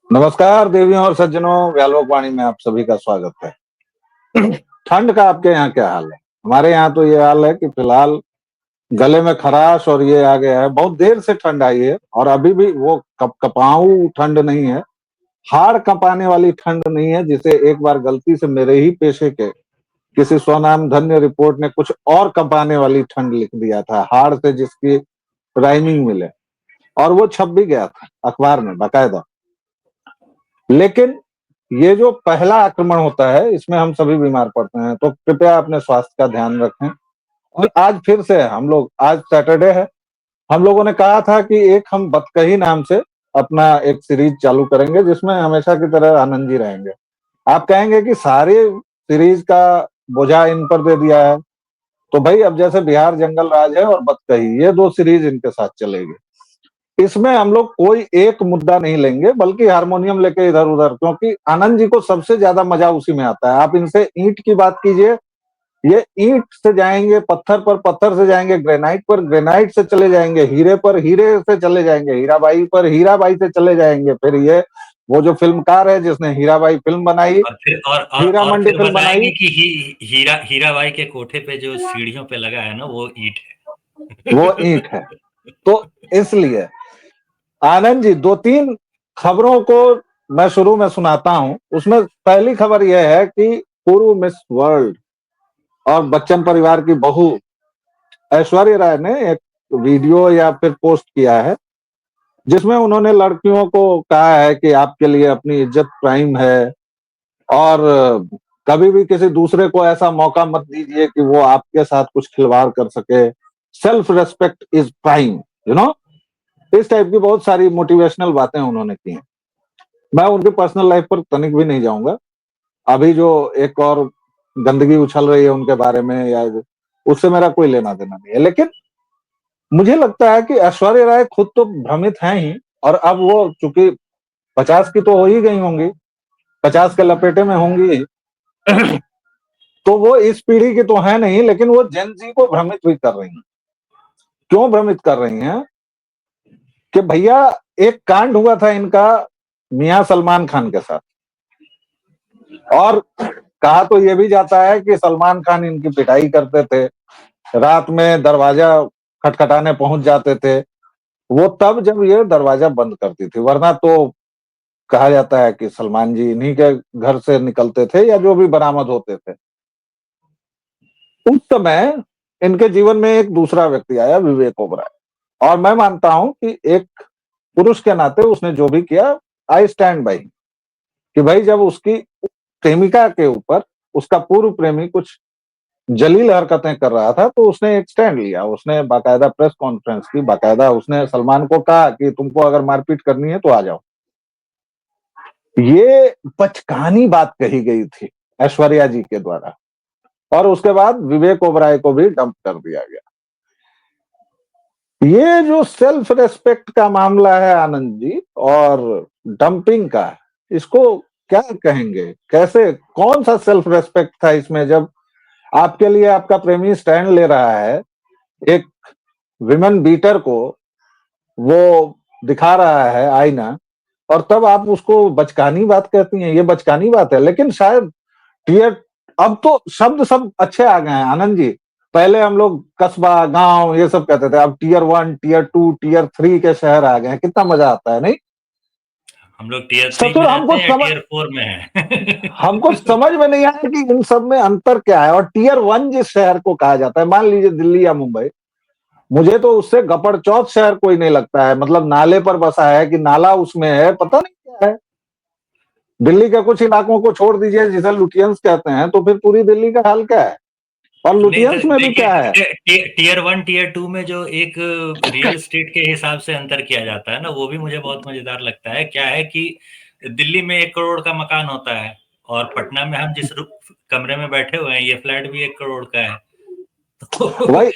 नमस्कार देवियों और सज्जनों, व्यालोक वाणी में आप सभी का स्वागत है। ठंड का आपके यहाँ क्या हाल है? हमारे यहाँ तो ये हाल है कि फिलहाल गले में खराश और ये आ गया है। बहुत देर से ठंड आई है और अभी भी वो कपाऊ ठंड नहीं है, हाड़ कंपाने वाली ठंड नहीं है, जिसे एक बार गलती से मेरे ही पेशे के किसी स्वनाम धन्य रिपोर्ट ने कुछ और कंपाने वाली ठंड लिख दिया था, हाड़ से जिसकी राइमिंग मिले, और वो छप भी गया था अखबार में बाकायदा। लेकिन ये जो पहला आक्रमण होता है, इसमें हम सभी बीमार पड़ते हैं, तो कृपया अपने स्वास्थ्य का ध्यान रखें। और आज फिर से हम लोग, आज सैटरडे है, हम लोगों ने कहा था कि एक हम बतकही नाम से अपना एक सीरीज चालू करेंगे, जिसमें हमेशा की तरह आनंद जी रहेंगे। आप कहेंगे कि सारे सीरीज का बोझा इन पर दे दिया है, तो भाई अब जैसे बिहार जंगल राज है और बतकही, ये दो सीरीज इनके साथ चलेगी। इसमें हम लोग कोई एक मुद्दा नहीं लेंगे, बल्कि हारमोनियम लेके इधर उधर, क्योंकि आनंद जी को सबसे ज्यादा मजा उसी में आता है। आप इनसे ईंट की बात कीजिए, ये ईंट से जाएंगे पत्थर पर, पत्थर से जाएंगे ग्रेनाइट पर, ग्रेनाइट से चले जाएंगे हीरे पर, हीरे से चले जाएंगे हीराबाई पर, हीराबाई से चले जाएंगे फिर ये वो जो फिल्मकार है जिसने हीराबाई फिल्म बनाई, और फिर हीरा मंडी फिर फिल्म बनाई, बताएंगे कि हीराबाई के कोठे पे जो सीढ़ियों पे लगा है ना, वो ईंट वो ईंट है। है। तो इसलिए आनंद जी, दो तीन खबरों को मैं शुरू में सुनाता हूं। उसमें पहली खबर यह है कि पूर्व मिस वर्ल्ड और बच्चन परिवार की बहू ऐश्वर्या राय ने एक वीडियो या फिर पोस्ट किया है, जिसमें उन्होंने लड़कियों को कहा है कि आपके लिए अपनी इज्जत प्राइम है, और कभी भी किसी दूसरे को ऐसा मौका मत दीजिए कि वो आपके साथ कुछ खिलवाड़ कर सके। Self respect is prime, you know. इस टाइप की बहुत सारी मोटिवेशनल बातें उन्होंने की हैं। मैं उनकी पर्सनल लाइफ पर तनिक भी नहीं जाऊंगा। अभी जो एक और गंदगी उछल रही है उनके बारे में, या उससे मेरा कोई लेना देना नहीं है। लेकिन मुझे लगता है कि ऐश्वर्या राय खुद तो भ्रमित हैं ही, और अब वो चूंकि 50 की तो हो ही गई होंगी, 50 के लपेटे में होंगी, तो वो इस पीढ़ी की तो है नहीं, लेकिन वो जेन जी को भ्रमित भी कर रही हैं। क्यों भ्रमित कर रही हैं? कि भैया, एक कांड हुआ था इनका मियां सलमान खान के साथ, और कहा तो ये भी जाता है कि सलमान खान इनकी पिटाई करते थे, रात में दरवाजा खटखटाने पहुंच जाते थे, वो तब जब ये दरवाजा बंद करती थी, वरना तो कहा जाता है कि सलमान जी इन्हीं के घर से निकलते थे या जो भी बरामद होते थे। उस समय इनके जीवन में एक दूसरा व्यक्ति आया, विवेक ओबराय, और मैं मानता हूं कि एक पुरुष के नाते उसने जो भी किया, आई स्टैंड बाई, कि भाई जब उसकी प्रेमिका के ऊपर उसका पूर्व प्रेमी कुछ जलील हरकतें कर रहा था, तो उसने एक स्टैंड लिया, उसने बाकायदा प्रेस कॉन्फ्रेंस की, बाकायदा उसने सलमान को कहा कि तुमको अगर मारपीट करनी है तो आ जाओ। ये बचकानी बात कही गई थी ऐश्वर्या जी के द्वारा, और उसके बाद विवेक ओबराय को भी डंप कर दिया गया। ये जो सेल्फ रेस्पेक्ट का मामला है आनंद जी, और डंपिंग का, इसको क्या कहेंगे? कैसे, कौन सा सेल्फ रेस्पेक्ट था इसमें, जब आपके लिए आपका प्रेमी स्टैंड ले रहा है, एक विमेन बीटर को वो दिखा रहा है आईना, और तब आप उसको बचकानी बात कहती हैं? ये बचकानी बात है। लेकिन शायद टीयर, अब तो शब्द सब अच्छे आ गए हैं आनंद जी। पहले हम लोग कस्बा, गांव, ये सब कहते थे, अब टीयर 1, टीयर 2, टीयर 3 के शहर आ गए हैं। कितना मजा आता है, नहीं? हम लोग टियर 3 में ससुर, रहते हैं या टियर 4 में हमको है। समझ में नहीं आया कि इन सब में अंतर क्या है। और टीयर 1 जिस शहर को कहा जाता है, मान लीजिए दिल्ली या मुंबई, मुझे तो उससे गपड़चौथ शहर कोई नहीं लगता है। मतलब नाले पर बसा है कि नाला उसमें है, पता नहीं क्या है। दिल्ली के कुछ इलाकों को छोड़ दीजिए जिसे लुटियंस कहते हैं, तो फिर पूरी दिल्ली का हाल क्या है? और नहीं तो लुटियंस में भी देखिए, क्या है? टियर 1 टियर 2 में जो एक रियल एस्टेट के हिसाब से अंतर किया जाता है ना, वो भी मुझे बहुत मजेदार लगता है। क्या है कि दिल्ली में 1 करोड़ का मकान होता है, और पटना में हम जिस कमरे में बैठे हुए हैं, ये फ्लैट भी 1 करोड़ का है। तो भाई,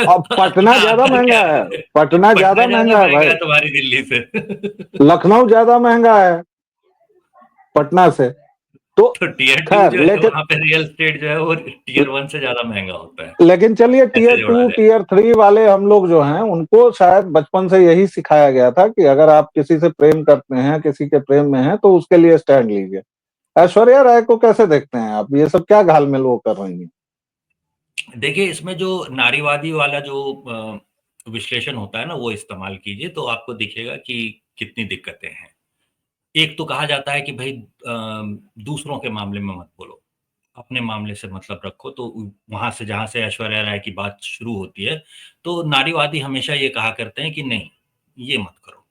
अब पटना इतना ज्यादा अंतर क्या महंगा है, है? पटना पटना ज्यादा ज्यादा महंगा है महंगा भाई। है तुम्हारी दिल्ली से। लखनऊ ज्यादा महंगा है पटना से। तो तो टियर 2 खैर जो है लेकिन वहाँ पे रियल एस्टेट जो है वो टियर 1 से ज़्यादा महँगा होता है। लेकिन चलिए ऐसे टियर जोड़ा टू जाए। टियर थ्री वाले हम लोग जो हैं उनको शायद बचपन से यही सिखाया गया था कि अगर आप किसी से प्रेम करते हैं, किसी के प्रेम में हैं, तो उसके लिए स्टैंड लीजिए। ऐश्वर्या राय को कैसे देखते हैं आप? ये सब क्या घालमेल वो कर रही हैं? देखिए, इसमें जो नारीवादी वाला जो विश्लेषण होता है ना, वो इस्तेमाल कीजिए, तो आपको दिखेगा कि कितनी दिक्कतें हैं। एक तो कहा जाता है कि भई दूसरों के मामले में मत बोलो, अपने मामले से मतलब रखो, तो वहाँ से जहाँ से ऐश्वर्या राय की बात शुरू होती है, तो नारीवादी हमेशा ये कहा करते हैं कि नहीं, ये मत करो।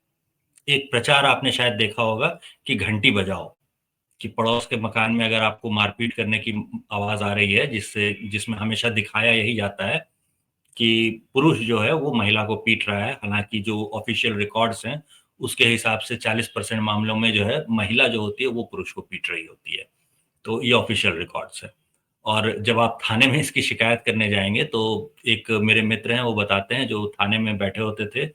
एक प्रचार आपने शायद देखा होगा कि घंटी बजाओ, कि पड़ोस के मकान में अगर आपको मारपीट करने की आवाज़ आ रही है, जिसमें हमेशा दिखाया यही जाता है कि पुरुष जो है वो महिला को पीट रहा है, हालाँकि जो ऑफ़िशियल रिकॉर्ड्स हैं, उसके हिसाब से 40% मामलों में जो है महिला जो होती है वो पुरुष को पीट रही होती है। तो ये ऑफ़िशियल रिकॉर्ड्स हैं। और जब आप थाने में इसकी शिकायत करने जाएँगे तो एक मेरे मित्र हैं वो बताते हैं जो थाने में बैठे होते थे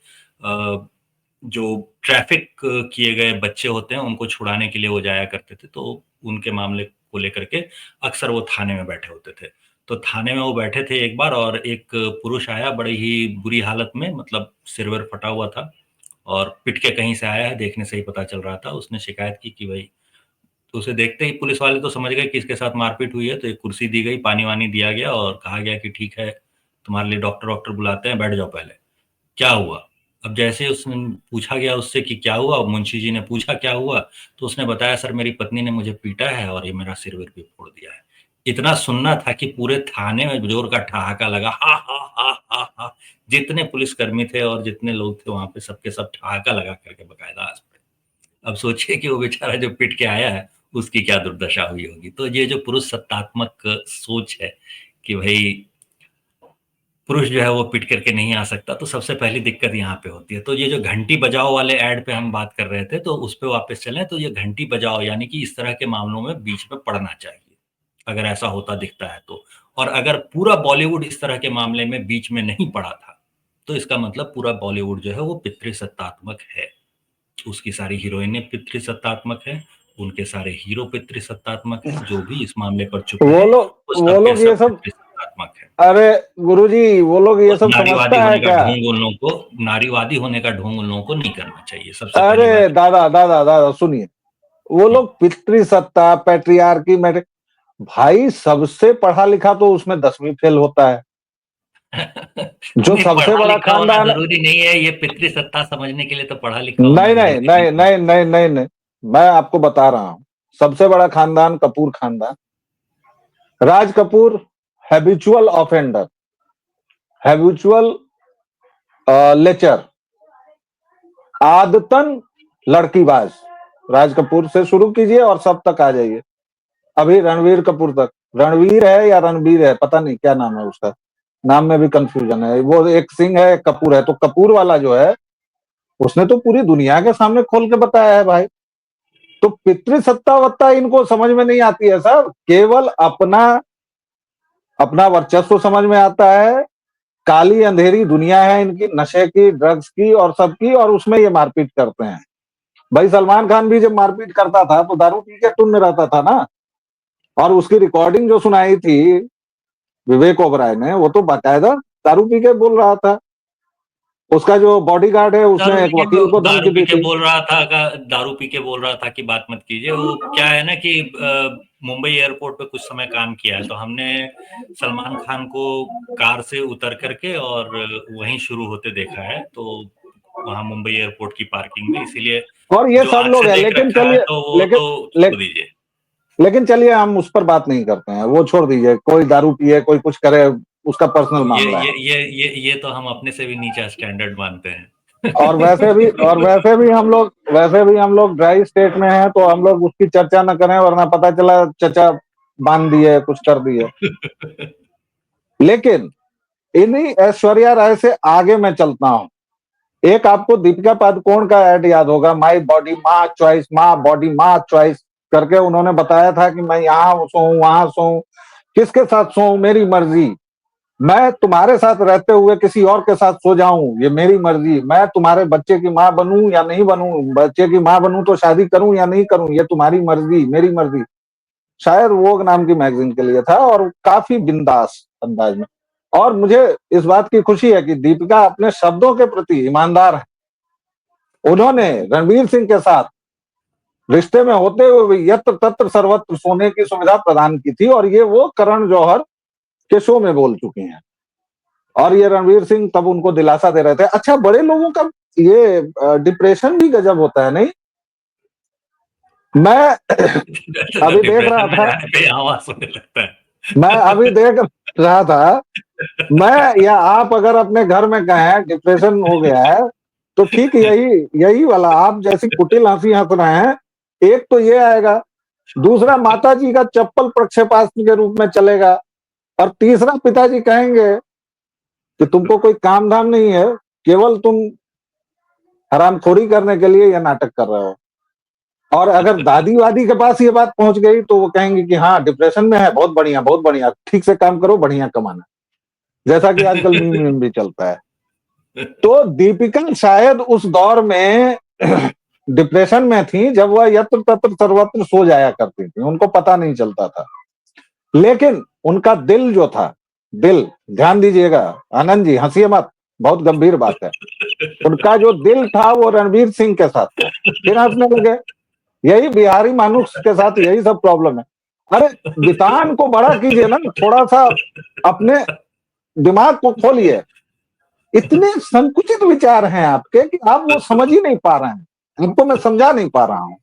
जो ट्रैफ़िक किए गए बच्चे होते हैं उनको छुड़ाने के लिए वो जाया करते थे, तो उनके मामले को लेकर के अक्सर वो थाने में बैठे होते थे। तो थाने में वो बैठे थे एक बार और एक पुरुष आया बड़ी ही बुरी हालत में मतलब सिर-विर फटा हुआ था और पिट के कहीं से आया है, देखने से ही पता चल रहा था। उसने शिकायत की कि भई तो उसे देखते ही पुलिस वाले तो समझ गए कि इसके साथ मारपीट हुई है, तो एक कुर्सी दी गई, पानी-वानी दिया गया और कहा गया कि ठीक है, तुम्हारे लिए डॉक्टर-वॉक्टर बुलाते हैं, बैठ जाओ पहले। क्या हुआ? अब जैसे ही उसने पूछा गया उससे कि क्या हुआ? मुंशी जी ने पूछा क्या हुआ? तो उसने बताया सर मेरी पत्नी ने मुझे पीटा है और ये मेरा सिर-विर भी फोड़ दिया है। इतना सुनना था कि पूरे थाने में ज़ोर का ठहाका लगा, हा, हा, हा, हा, हा। जितने पुलिसकर्मी थे और जितने लोग थे वहाँ पे सबके सब ठहाका लगा कर के बकायदा हँस पड़े। अब सोचिए कि वो बेचारा जो पिट के आया है, उसकी क्या दुर्दशा हुई होगी। तो ये जो पुरुष सत्तात्मक सोच है कि भई पुरुष जो है वो पिट करके नहीं आ सकता, तो सबसे पहली दिक्कत यहाँ पे होती है। तो ये जो घंटी बजाओ वाले ऐड पे हम बात कर रहे थे, तो उस पे वापस चलें तो ये घंटी बजाओ यानी कि इस तरह के मामलों में बीच में पड़ना चाहिए, अगर ऐसा होता दिखता है तो। और अगर पूरा बॉलीवुड इस तरह के मामले में बीच में नहीं पड़ा था, तो इसका मतलब पूरा बॉलीवुड जो है वो पितृसत्तात्मक है। उसकी सारी हीरोइनें पितृसत्तात्मक हैं, उनके सारे हीरो पितृसत्तात्मक हैं, जो भी इस मामले पर चुप वो हैं, वो लोग वो सब के लोग ये सब सब पितृसत्तात्मक हैं। अरे गुरुजी, वो लोग ये और सब समझता है क्या? नारीवादी होने का ढोंग उन लोगों को नहीं करना चाहिए, सबसे पहली अरे बात। दादा दादा दादा सुनिए, वो हुँ। लोग पितृसत्ता, पैट्रियार्की, मैट्रि भाई सबसे पढ़ा लिखा तो उसमें 10वीं फेल होता है। जो नहीं, सबसे बड़ा पढ़ा-लिखा होना खानदान, ज़रूरी नहीं है, ये पितृसत्ता समझने के लिए तो पढ़ा-लिखा होना नहीं नहीं ज़रूरी नहीं नहीं है। नहीं नहीं नहीं नहीं, मैं आपको बता रहा हूं, सबसे बड़ा खानदान कपूर खानदान। Raj Kapoor habitual offender, habitual लेचर, आदतन लड़कीबाज। राज कपूर से शुरू कीजिए और सब तक आ जाइए, अभी रणवीर कपूर तक। रणवीर है या रणबीर है, पता नहीं क्या नाम है उसका, नाम में भी कंफ्यूजन है। वो एक सिंह है एक कपूर है, तो कपूर वाला जो है उसने तो पूरी दुनिया के सामने खोल के बताया है भाई। तो पितृसत्ता वत्ता इनको समझ में नहीं आती है सर, केवल अपना अपना वर्चस्व समझ में आता है। काली अंधेरी दुनिया है इनकी, नशे की, ड्रग्स की और सबकी, और उसमें ये मारपीट करते हैं। भाई सलमान खान भी जब मारपीट करता था तो दारू पी के टुन में रहता था ना, और उसकी रिकॉर्डिंग जो सुनाई थी विवेक ओबराय ने, वो तो बाकायदा दारू पी के बोल रहा था। उसका जो बॉडीगार्ड है उसने एक वकील को दारू धमकी पी दी के थी। बोल रहा था दारू पी के बोल रहा था कि बात मत कीजिए। वो क्या है ना कि मुंबई एयरपोर्ट पे कुछ समय काम किया है, तो हमने सलमान खान को कार से उतर करके और वहीं शुरू होते देखा है, तो वहाँ मुंबई एयरपोर्ट की पार्किंग में, इसीलिए और ये जो सब आँख लोग से हैं, देख लेकिन रखा है चलिए, तो वो लेकिन तो ले, छोड़ दीजिए। लेकिन चलिए हम उस पर बात नहीं करते हैं, वो छोड़ दीजिए। कोई दारू पिए, कोई कुछ करे, उसका पर्सनल तो मामला है। ये तो हम अपने से भी नीचा स्टैंडर्ड मानते हैं। वैसे भी हम लोग ड्राई स्टेट में हैं, तो हम लोग उसकी चर्चा न करें, वरना पता चला चचा बांध दिए, कुछ कर दिए। लेकिन इन्हीं ऐश्वर्या राय से आगे मैं चलता हूं। एक आपको दीपिका पादुकोण का ऐड याद होगा, माई बॉडी माँ चॉइस, माँ बॉडी माँ चॉइस करके उन्होंने बताया था कि मैं यहाँ सोऊं वहां सोऊं, किसके साथ सोऊं मेरी मर्जी, मैं तुम्हारे साथ रहते हुए किसी और के साथ सो जाऊं ये मेरी मर्जी, मैं तुम्हारे बच्चे की माँ बनूं या नहीं बनूं, बच्चे की माँ बनूं तो शादी करूं या नहीं करूं ये तुम्हारी मर्जी मेरी मर्जी। शायद वोग नाम की मैगजीन के लिए था, और काफी बिंदास अंदाज में। और मुझे इस बात की खुशी है कि दीपिका अपने शब्दों के प्रति ईमानदार है। उन्होंने रणवीर सिंह के साथ रिश्ते में होते हुए यत्र तत्र सर्वत्र सोने की सुविधा प्रदान की थी, और ये वो करण जौहर के शो में बोल चुकी हैं। और ये रणवीर सिंह तब उनको दिलासा दे रहे थे। अच्छा, बड़े लोगों का ये डिप्रेशन भी गजब होता है, नहीं? मैं अभी देख डिप्रेशन रहा में था जाने पे आवाज होने लगता है। मैं अभी देख रहा था, मैं या आप अगर अपने घर में कहें डिप्रेशन हो गया है, तो ठीक यही यही वाला आप जैसी कुटिल हंसी हंस रहे हैं। एक तो ये आएगा, दूसरा माता जी का चप्पल प्रक्षेपास्त्र के रूप में चलेगा, और तीसरा पिताजी कहेंगे कि तुमको कोई काम धाम नहीं है, केवल तुम हरामखोरी करने के लिए यह नाटक कर रहे हो। और अगर दादी वादी के पास ये बात पहुंच गई तो वो कहेंगे कि हाँ डिप्रेशन में है, बहुत बढ़िया, ठीक से काम करो, बढ़िया कमाना, जैसा कि आजकल मीम मीम भी चलता है। तो दीपिका शायद उस दौर में डिप्रेशन में थी जब वह यत्र तत्र सर्वत्र सो जाया करती थी, उनको पता नहीं चलता था। लेकिन उनका दिल जो था, दिल, ध्यान दीजिएगा आनंद जी, हंसिए मत, बहुत गंभीर बात है। उनका जो दिल था वो रणवीर सिंह के साथ था। फिर हंसने लगे। यही बिहारी मानुष के साथ यही सब प्रॉब्लम है। अरे वितान को बड़ा कीजिए ना, थोड़ा सा अपने दिमाग को खोलिए। इतने संकुचित विचार हैं आपके कि आप वो समझ ही नहीं पा रहे हैं, उनको मैं समझा नहीं पा रहा हूं।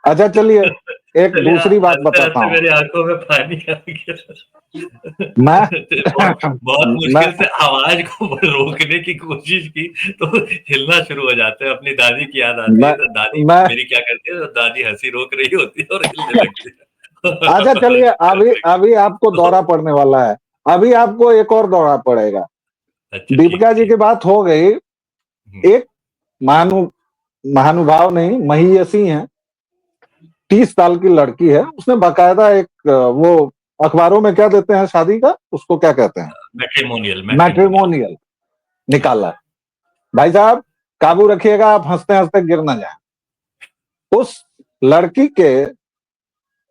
अच्छा चलिए, एक चलिए, दूसरी बात हंसते बताता हंसते हूं। मेरी आंखों में पानी आ गया। मैं बहुत बहुत मैं मुश्किल से आवाज को रोकने की कोशिश की तो हिलना शुरू हो जाते हैं। अपनी दादी की याद आती है, मैं तो दादी मैं मेरी क्या करती है, तो दादी हंसी रोक रही होती है और हिलने लगती है। अच्छा चलिए, अभी अभी आपको दौरा तो पड़ने वाला है। अभी आपको एक और दौरा पड़ेगा। अच्छा, ठीक दीपिका जी की ठीक। बात हो गई। हम्म, एक महानु महानुभाव नहीं, महियसी हैं, 30 साल की लड़की है, उसने बाकायदा एक वो अखबारों में क्या देते हैं शादी का, उसको क्या कहते हैं, मैट्रिमोनियल मैट्रिमोनियल। मैट्रिमोनियल निकाला। भाई साहब, काबू रखिएगा, आप हंसते हंसते गिर ना जाए। उस लड़की के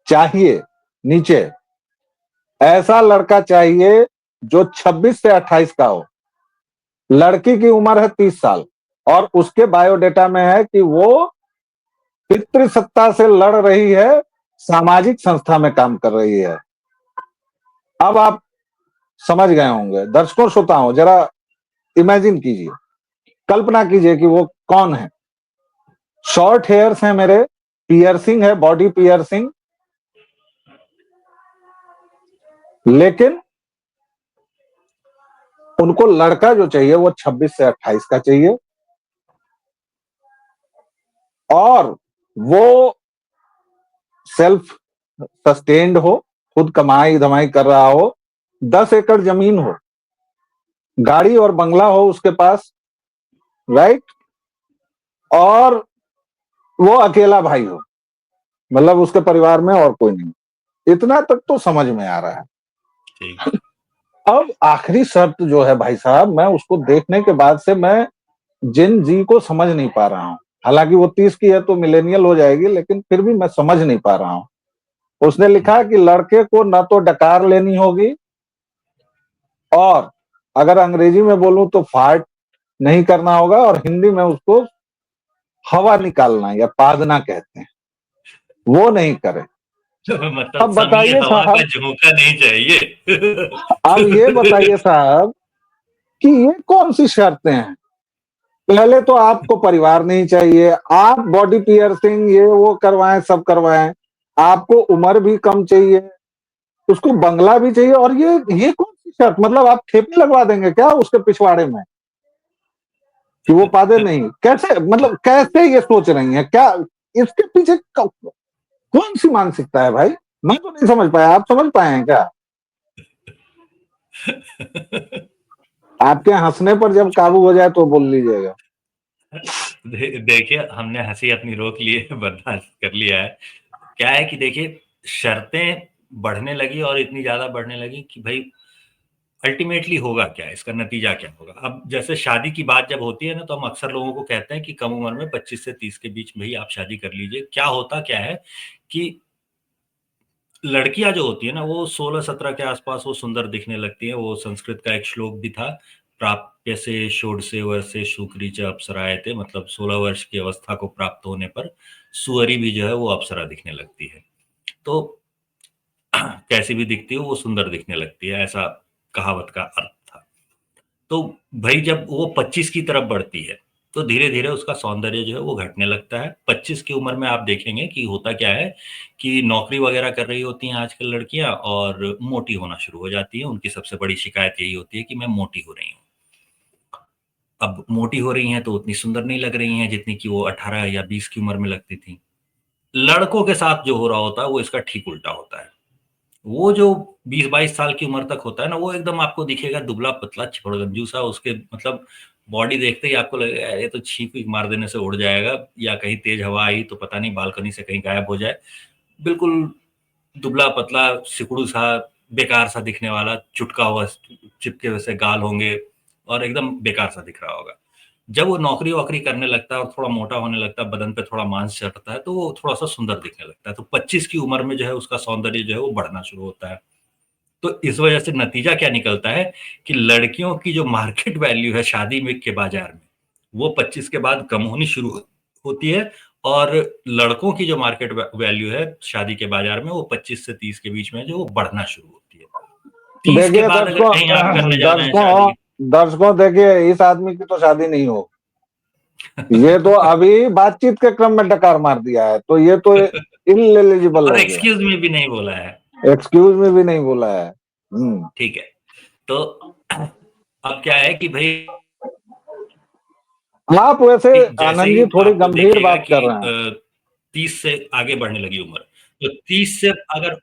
चाहिए नीचे ऐसा लड़का चाहिए जो 26 से 28 का हो। लड़की की उम्र है 30 साल, और उसके बायोडेटा में है कि वो पितृसत्ता से लड़ रही है, सामाजिक संस्था में काम कर रही है। अब आप समझ गए होंगे। दर्शकों श्रोताओं, जरा इमेजिन कीजिए, कल्पना कीजिए कि वो कौन है। शॉर्ट हेयर्स हैं मेरे, पियर्सिंग है, बॉडी पियर्सिंग, लेकिन उनको लड़का जो चाहिए वो 26 से 28 का चाहिए, और वो सेल्फ सस्टेन्ड हो, खुद कमाई धमाई कर रहा हो, 10 एकड़ जमीन हो, गाड़ी और बंगला हो उसके पास, राइट, और वो अकेला भाई हो, मतलब उसके परिवार में और कोई नहीं। इतना तक तो समझ में आ रहा है। ठीक। अब आखिरी शर्त जो है भाई साहब, मैं उसको देखने के बाद से मैं जिन जी को समझ नहीं पा रहा हूं। हालांकि वो 30 की है तो मिलेनियल हो जाएगी, लेकिन फिर भी मैं समझ नहीं पा रहा हूं। उसने लिखा कि लड़के को न तो डकार लेनी होगी, और अगर अंग्रेजी में बोलूं तो फार्ट नहीं करना होगा, और हिंदी में उसको हवा निकालना या पादना कहते हैं, वो नहीं करे। मतलब अब समी बताइए हवा का साहब, झोंका नहीं चाहिए। अब ये बताइए साहब कि ये कौन सी शर्तें हैं। पहले तो आपको परिवार नहीं चाहिए, आप बॉडी पियर्सिंग ये वो करवाएं, सब करवाएं, आपको उम्र भी कम चाहिए, उसको बंगला भी चाहिए, और ये कौन सी शर्त, मतलब आप ठेपी लगवा देंगे क्या उसके पिछवाड़े में कि वो पादे नहीं? कैसे, मतलब कैसे ये सोच रही हैं क्या? इसके पीछे कौन सी मानसिकता है भाई? मैं तो नहीं समझ पाया, आप समझ पाए हैं क्या? आपके हंसने पर जब काबू हो जाए तो बोल लीजिएगा। देखिए, हमने हंसी अपनी रोक ली है, बर्दाश्त कर लिया है। क्या है कि देखिए, शर्तें बढ़ने लगी और इतनी ज्यादा बढ़ने लगी कि भाई अल्टीमेटली होगा क्या, इसका नतीजा क्या होगा। अब जैसे शादी की बात जब होती है ना, तो हम अक्सर लोगों को कहते हैं कि कम उम्र में 25 से 30 के बीच में ही आप शादी कर लीजिए। क्या होता क्या है कि लड़कियां जो होती है ना वो 16-17 के आसपास वो सुंदर दिखने लगती है। वो संस्कृत का एक श्लोक भी था, प्राप्य से षोडशे वर्षे शुक्री च अप्सराए थे, मतलब 16 वर्ष की अवस्था को प्राप्त होने पर सुअरी भी जो है वो अप्सरा दिखने लगती है। तो कैसी भी दिखती हो वो सुंदर दिखने लगती है, ऐसा कहावत का अर्थ था। तो भाई जब वो 25 की तरफ बढ़ती है तो धीरे धीरे उसका सौंदर्य जो है वो घटने लगता है। 25 की उम्र में आप देखेंगे कि होता क्या है कि नौकरी वगैरह कर रही होती हैं आजकल लड़कियां और मोटी होना शुरू हो जाती है। उनकी सबसे बड़ी शिकायत यही होती है कि मैं मोटी हो रही हूँ। अब मोटी हो रही हैं तो उतनी सुंदर नहीं लग रही हैं जितनी कि वो 18 या 20 की उम्र में लगती थी। लड़कों के साथ जो हो रहा होता है वो इसका ठीक उल्टा होता है। वो जो 20-22 साल की उम्र तक होता है ना, वो एकदम आपको दिखेगा दुबला-पतला, चिपड़गंजू-सा, उसके मतलब बॉडी देखते ही आपको लगेगा यार ये तो छींक-वीक मार देने से उड़ जाएगा, या कहीं तेज हवा आई तो पता नहीं बालकनी से कहीं गायब हो जाए। बिल्कुल दुबला-पतला, सिकुड़ू-सा, बेकार-सा दिखने वाला, चुटका हुआ चिपके हुए से गाल होंगे और एकदम बेकार-सा दिख रहा होगा। जब वो नौकरी-वोकरी करने लगता है और थोड़ा मोटा होने लगता है, बदन पे थोड़ा मांस चढ़ता है, तो वो थोड़ा-सा सुंदर दिखने लगता है। तो 25 की उम्र में जो है उसका सौंदर्य जो है वो बढ़ना शुरू होता है। तो इस वजह से नतीजा क्या निकलता है कि लड़कियों की जो मार्केट वैल्यू है शादी में के बाजार में, वो 25 के बाद कम होनी शुरू होती है, और लड़कों की जो मार्केट वैल्यू है शादी के बाजार में वो 25 से 30 के बीच में जो वो बढ़ना शुरू होती है। 30 के देखिए बाद अगर कहीं आप करने जा रहे हैं दर्शकों शादी। दर्शकों देखिए, इस आदमी की तो शादी नहीं हो, ये तो अभी बातचीत के क्रम में डकार मार दिया है, तो ये तो इनएलिजिबल और हो गया। एक्सक्यूज में भी नहीं बोला है। एक्सक्यूज में भी नहीं बोला है। ठीक है। तो अब क्या है कि भाई आप वैसे जैसे आनंद ही जी थोड़ी आप गंभीर देखिएगा बात कि कर रहे हैं। 30 से आगे बढ़ने लगी उम्र, तो 30 से अगर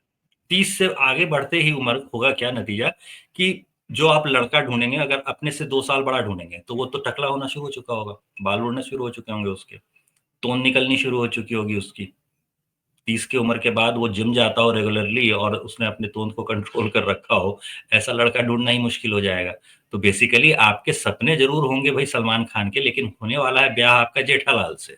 30 से आगे बढ़ते ही उम्र होगा क्या नतीजा कि जो आप लड़का ढूंढेंगे, अगर अपने से 2 साल बड़ा ढूंढेंगे तो वो तो टकला होना शुरू हो चुका होगा, बाल उड़ने शुरू हो चुके होंगे उसके, तोन निकलनी शुरू हो चुकी होगी उसकी। 30 की उम्र के बाद वो जिम जाता हो रेगुलरली और उसने अपने तोंद को कंट्रोल कर रखा हो, ऐसा लड़का ढूँढना ही मुश्किल हो जाएगा। तो बेसिकली आपके सपने ज़रूर होंगे भई सलमान खान के, लेकिन होने वाला है ब्याह आपका जेठालाल से।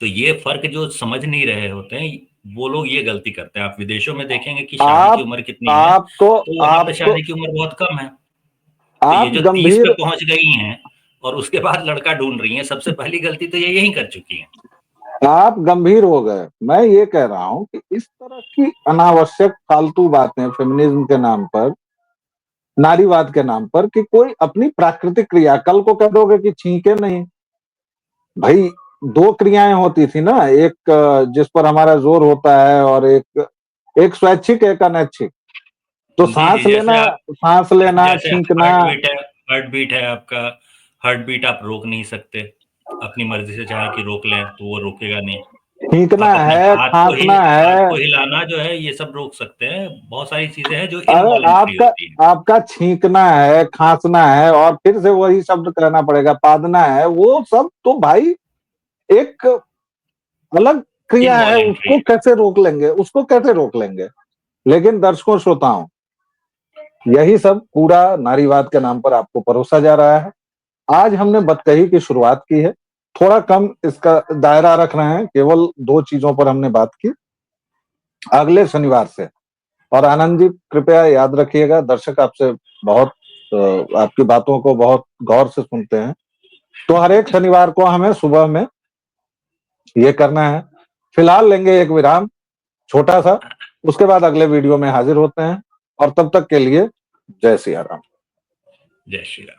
तो ये फ़र्क जो समझ नहीं रहे होते हैं, वो लोग ये गलती करते हैं। आप विदेशों में देखेंगे कि शादी की आप उम्र कितनी है, आप तो तो वहाँ पे आप तो शादी की उम्र बहुत कम है। तो ये आप जो 30 पे गंभीर पहुँच गई हैं और उसके बाद लड़का ढूँढ रही हैं, सबसे पहली गलती तो ये यही कर चुकी हैं। आप गंभीर हो गए। मैं ये कह रहा हूं कि इस तरह की अनावश्यक फालतू बातें फेमिनिज्म के नाम पर, नारीवाद के नाम पर, कि कोई अपनी प्राकृतिक क्रिया, कल को कह दोगे कि छींके नहीं भाई, दो क्रियाएं होती थी ना, एक जिस पर हमारा जोर होता है और एक एक स्वैच्छिक, एक अनैच्छिक। तो जी, जी, सांस लेना, जैसे छींकना। हार्ट बीट है आपका, हार्ट बीट आप रोक नहीं सकते। अपनी मर्ज़ी से चाहे कि रोक लें, तो वो रोकेगा नहीं। छींकना आप अपने है, खांसना हाथ है। को हिलाना जो है, ये सब रोक सकते हैं। बहुत सारी चीज़ें हैं जो अरे इनवॉलंटरी आपका होती हैं। आपका छींकना है, खांसना है, और फिर से वही शब्द कहना पड़ेगा, पादना है, वो सब तो भाई एक अलग क्रिया है। इनवॉलंटरी उसको है। कैसे रोक लेंगे, उसको कैसे रोक लेंगे? लेकिन दर्शकों, श्रोताओं, यही सब कूड़ा नारीवाद के नाम पर आपको परोसा जा रहा है। आज हमने बतकही की शुरुआत की है, थोड़ा कम इसका दायरा रख रहे हैं, केवल दो चीजों पर हमने बात की। अगले शनिवार से, और आनंद जी कृपया याद रखिएगा, दर्शक आपसे बहुत आपकी बातों को बहुत गौर से सुनते हैं, तो हर एक शनिवार को हमें सुबह में ये करना है। फिलहाल लेंगे एक विराम छोटा सा, उसके बाद अगले वीडियो में हाजिर होते हैं, और तब तक के लिए जय सिया राम। जय श्री राम।